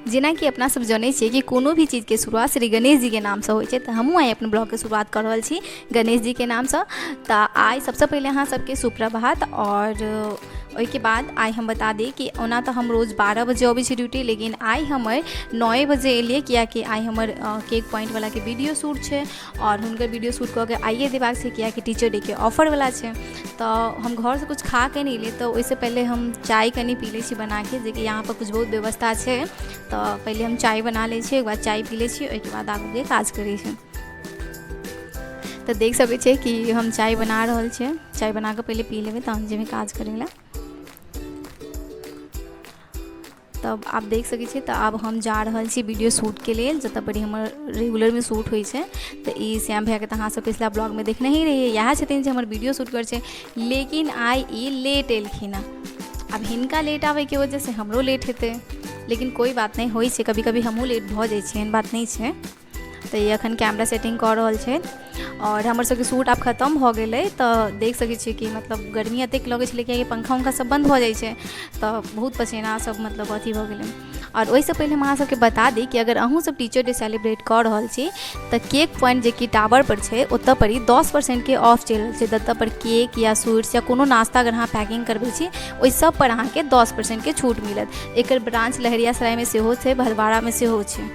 जेना कि अपना सब जानै छियै कि कोनो भी चीज़ के शुरुआत श्री गणेश जी के नाम से होइ छै, तऽ हमहूँ आइ अपन ब्लॉग के शुरुआत कर रहल छी गणेश जी के नाम से। तऽ आइ सबसे पहले अहाँ सबके सुप्रभात। और ओहिके बाद आइ हम बता दी कि ओना तो हम रोज़ 12 बजे अबै छी ड्यूटी, लेकिन आइ हमर 9 बजे एलिए, कियाकि आइ हमर केक पॉइंट वाला के वीडियो शूट छै और हुनकर वीडियो शूट कऽ के आइए देबाक छै, कियाकि टीचर डे के ऑफर वाला छै। तो हम घर से कुछ खा के नहीं एलिए, तो ओहिसे पहले हम चाय कनी पी लै छी बना के, जे कि यहाँ पर कुछ बहुत व्यवस्था छै। तो पहले हम चाय बना लै छी, एक बाद चाय पी लै छी, ओहिके बाद आगू के काज करै छी। तो देख सकै छियै कि हम चाय बना रहल छियै, चाय बना के पहले पी लेबै तहन जेबै काज करै लए। तब आप देख सकै छी। तो अब हम जा रहल छी वीडियो शूट के लिए, जतऽ पर हमर रेगुलर में शूट होइ छै। तो ई श्याम भैया के तऽ अहाँ सब पिछला ब्लॉग में देखने ही रहिए, इएह छथिन जे हमर वीडियो शूट कर छै। लेकिन आइ ई लेट एलखिन हँ। अब हिनका लेट आवे के वजह से हमरो लेट हेतै, लेकिन कोई बात नहीं, होइ छै कभी कभी हमहूँ लेट भऽ जाइ छी, एहन बात नहीं छै। तो ये अखन कैमरा सेटिंग कर रहल छै और हमर सबके शूट आब खत्म भऽ गेलै। तो देख सकै छियै कि मतलब गर्मी एतेक लगै छलै, कियाकि पंखा उंखा सब बंद भऽ जाइ छै, तो बहुत पसीना सब मतलब अथी भऽ गेलै। और ओहिसँ पहले हम अहाँ सबके बता दी कि अगर अहूँ सब टीचर डे सेलिब्रेट कर रहल छी तऽ केक पॉइंट जे कि टावर पर छै, ओतऽ पर ही 10% के ऑफ चलि रहल छै। जतऽ पर केक या स्वीट्स या कोनो नाश्ता अगर अहाँ पैकिंग करबै छी, ओहि सब पर अहाँके 10% के छूट मिलत। एकर ब्रांच लहरियासराय में सेहो छै, भदवाड़ा में सेहो छै।